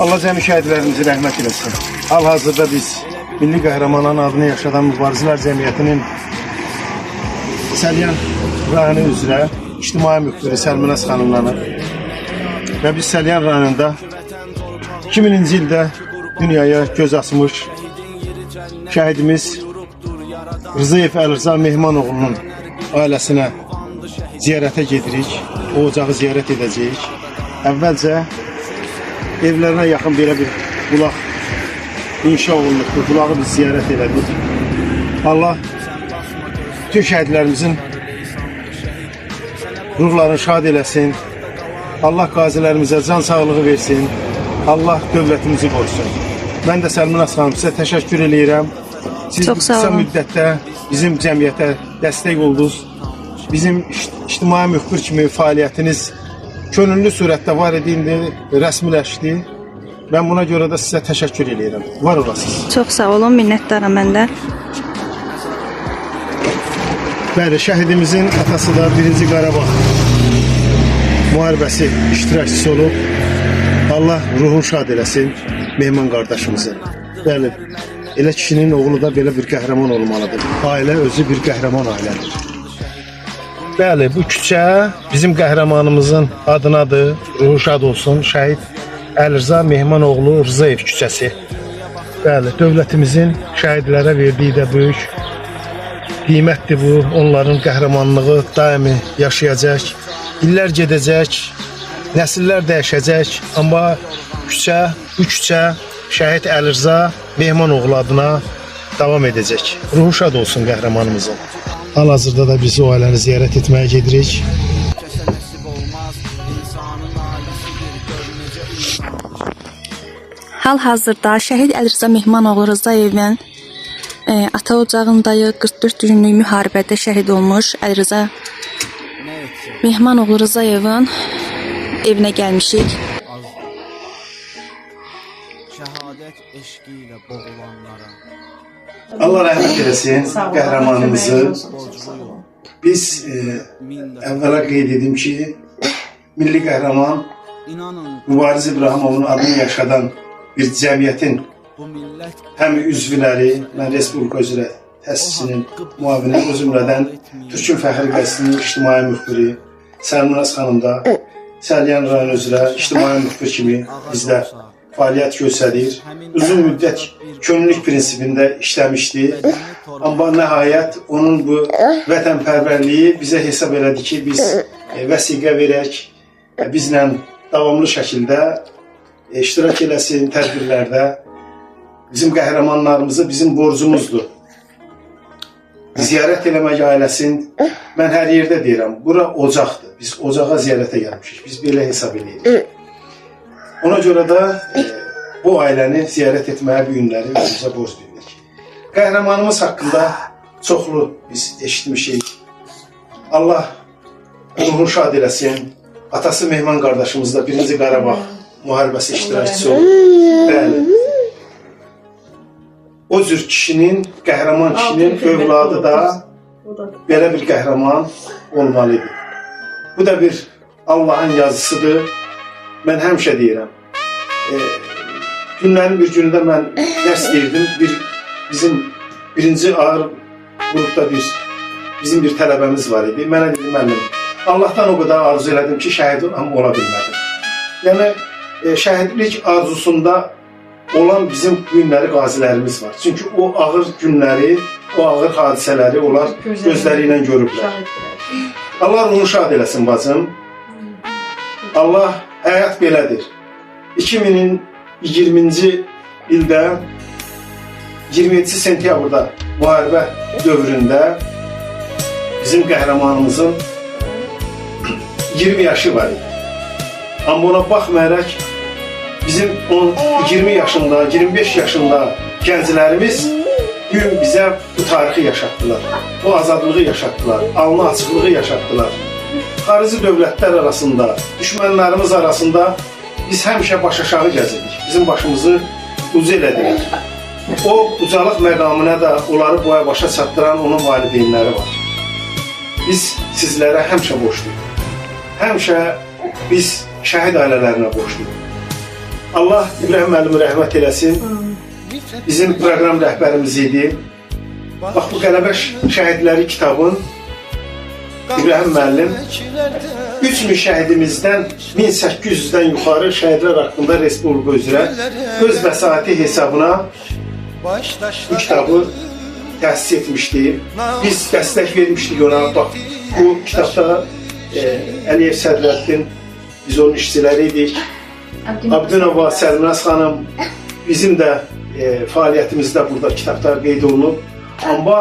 Allah cəmi şəhidlərimizi rəhmət eləsin. Hal-hazırda biz milli qəhrəmanların adını yaşadan Mübarizlər Cəmiyyətinin Səlyan rayonu üzrə ictimai müxbiri Səlminaz xanımlarla və biz Səlyan rayonunda 2000-ci ildə dünyaya göz açmış şəhidimiz Rzayev Əlirza Mehmanoğlu'nun ailəsinə ziyarətə gedirik. O ocağı ziyarət edəcəyik. Əvvəlcə evlərinə yaxın belə bir bulaq inşa olunubdur. Bulağı biz ziyarət elədik. Allah bütün şəhidlərimizin ruhlarını şad eləsin. Allah qazilərimizə can sağlığı versin. Allah dövlətimizi qorusun. Mən də Səlminaz xanım sizə təşəkkür edirəm. Siz qısa müddətdə bizim cəmiyyətə dəstək oldunuz. Bizim ictimai müxbir kimi fəaliyyətiniz könüllü surətdə var idi, indi rəsmiləşdi. Mən buna görə də sizə təşəkkür edirəm. Var olasınız. Çox sağ olun, minnətdaram mən də. Bəli, şəhidimizin atası da 1-ci Qarabağ müharibəsi iştirakçısı olub. Allah ruhunu şad eləsin Mehman qardaşımızı. Bəli, elə kişinin oğlu da belə bir qəhrəman olmalıdır. Ailə özü bir qəhrəman ailədir. Bəli, bu küçə bizim qəhrəmanımızın adınadır. Ruhu şad olsun. Şəhid Əlirza Mehmanoğlu Rzayev küçəsi. Bəli, dövlətimizin şəhidlərə verdiyi də böyük qiymətdir bu. Onların qəhrəmanlığı daimi yaşayacaq. İllər gedəcək, nəsillər dəyişəcək. Amma bu küçə Şəhid Əlirza Mehmanoğlu adına davam edəcək. Ruhu şad olsun qəhrəmanımızın. Hal-hazırda da biz o ailəni ziyarət etməyə gedirik. Hal-hazırda Şəhid Əlirza Mehmanoğlu Rzayevin ata ocağındayıq. 44 günlük müharibədə şəhid olmuş Əlirza Mehmanoğlu Rzayevin evinə gəlmişik. Şəhadət eşqi ilə boğulanlara Allah rəhmət eləsin qəhrəmanımızı. Biz əvvəla qeyd edim ki, milli qəhrəman Mübariz İbrahimovun adını yaşadan bir cəmiyyətin həm üzvləri, mən Respublika üzrə təsisinin müavini, o cümlədən Türkün Fəxri qəzetinin ictimai müxbiri Səlminaz xanım da Səlyan rayonu üzrə ictimai müxbir kimi bizdə fəaliyyət göstərir. Uzun müddət könüllülük prinsipində işləmişdi. Amma nəhayət onun bu vətənpərvərliyi bizə hesab elədi ki, biz vəsiqə verək, bizlə davamlı şəkildə iştirak eləsin tədbirlərdə. Bizim qəhrəmanlarımızı bizim borcumuzdur. Ziyarət eləmək ailəsin, mən hər yerdə deyirəm, bura ocaqdır. Biz ocağa ziyarətə gəlmişik, biz belə hesab edirik. Ona görə də bu ailəni ziyarət etməyə bu günləri özümüzə borc bilirik. Qəhrəmanımız haqqında çoxlu biz eşitmişik. Allah ruhunu şad eləsin. Atası Mehman qardaşımız da 1-ci Qarabağ müharibəsi iştirakçısı olub. Bəli. O cür kişinin, qəhrəman kişinin övladı da belə bir qəhrəman olmalıdır. Bu da bir Allahın yazısıdır. Mən həmişə deyirəm, günlərin bir günündə mən dərs deyirdim, bizim 1-ci ağır qrupda bizim bir tələbəmiz var idi. Mənə dedi, müəllim, Allahdan o qədər arzu elədim ki, şəhid ola bilmədim. Yəni, şəhidlik arzusunda olan bizim günləri qazilərimiz var. Çünki o ağır günləri, o ağır hadisələri onlar gözləri ilə görüblər. Allah ruhunu şad eləsin bacım. Allah həyat belədir. 2020-ci ildə 27 sentyabrda müharibə dövründə bizim qəhrəmanımızın 20 yaşı var idi. Amma ona baxmayaraq bizim 20 yaşında, 25 yaşında gənclərimiz gün bizə bu tarixi yaşatdılar. Bu azadlığı yaşatdılar, alnı açıqlığı yaşatdılar. Xarici dövlətlər arasında, düşmənlərimiz arasında biz həmişə baş aşağı gəzirdik. Bizim başımızı ucu elədilər. O ucalıq məqamına da onları boya başa çatdıran onun valideynləri var. Biz sizlərə həmişə borcluyuq. Həmişə biz şəhid ailələrinə borcluyuq. Allah İbrahim müəllimi rəhmət eləsin. Bizim proqram rəhbərimiz idi. Bax, bu Qələbə Şəhidləri kitabın İbrahim müəllim 3000 şəhidimizdən 1800-dən yuxarı şəhidlər haqqında Respublika üzrə öz vəsaiti hesabına bu kitabı təsis etmişdi. Biz dəstək vermişdik ona. Bax, bu kitabda Əliyev Sədrəddin, biz onun işçiləri idik. Abdunova Səlməz xanım, bizim də fəaliyyətimizdə burada kitablar qeyd olunub. Amma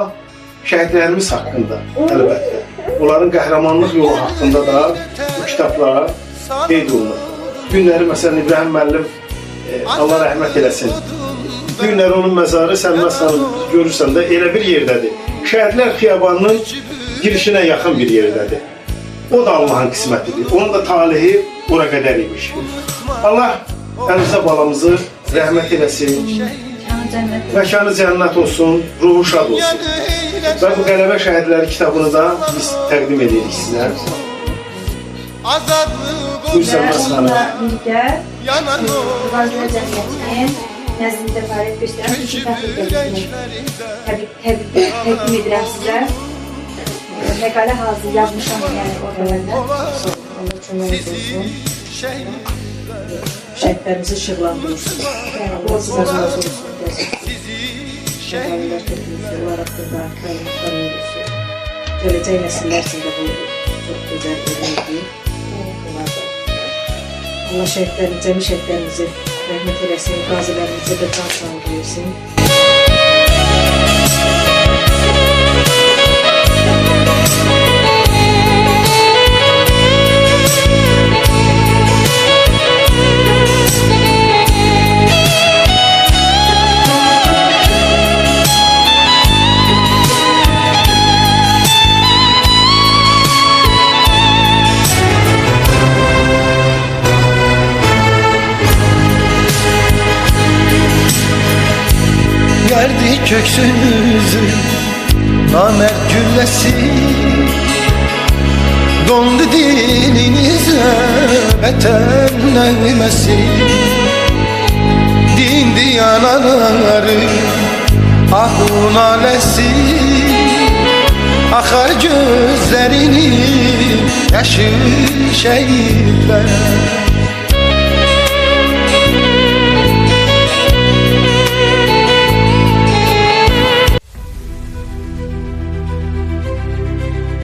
şəhidlərimiz haqqında əlbəttə, onların qəhrəmanlıq yolu haqqında da bu kitablara qeyd olunub. Günləri məsələn İbrahim müəllim, Allah rəhmət eləsin, günləri onun məzarı Səlməz xanım görürsən də elə bir yerdədir. Şəhidlər Xiyabanının girişinə yaxın bir yerdədir. O da Allah'ın qismətidir. Onun da talihi ora qədər imiş. Allah əlimizə balamızı rəhmət eləsin. Məkanı cənnət olsun, ruhu şad olsun. Və bu Qələbə Şəhidləri kitabını da biz təqdim edirik sizə. Buyursan Məsxanım. Birgə Qazilər Cəmiyyətinin nəzdində fəaliyyət göstərən iki təqdim edirəm sizə. Məqalə hazır yazmışam, yəni orada. Allah köməyiniz olsun. Şəhidlərimizi işıqlandırırsın. Allah sizə razı olsun. Şəhidlər tepkisi olaraq da məlumatlar verirsin. Gələcək nəsillər üçün də bu çox gözəl örnəkdir. Allah şəhidlərimizi, cəmi şəhidlərimizi rəhmət eləsin, qazilərimizi də can sağlığı versin. Yerdi köksünüzü namert güllesi, dondu dininize vətən nəğməsi. Din diyanaları ahun aləsi, axar gözlərinin yaşı şəhidlər.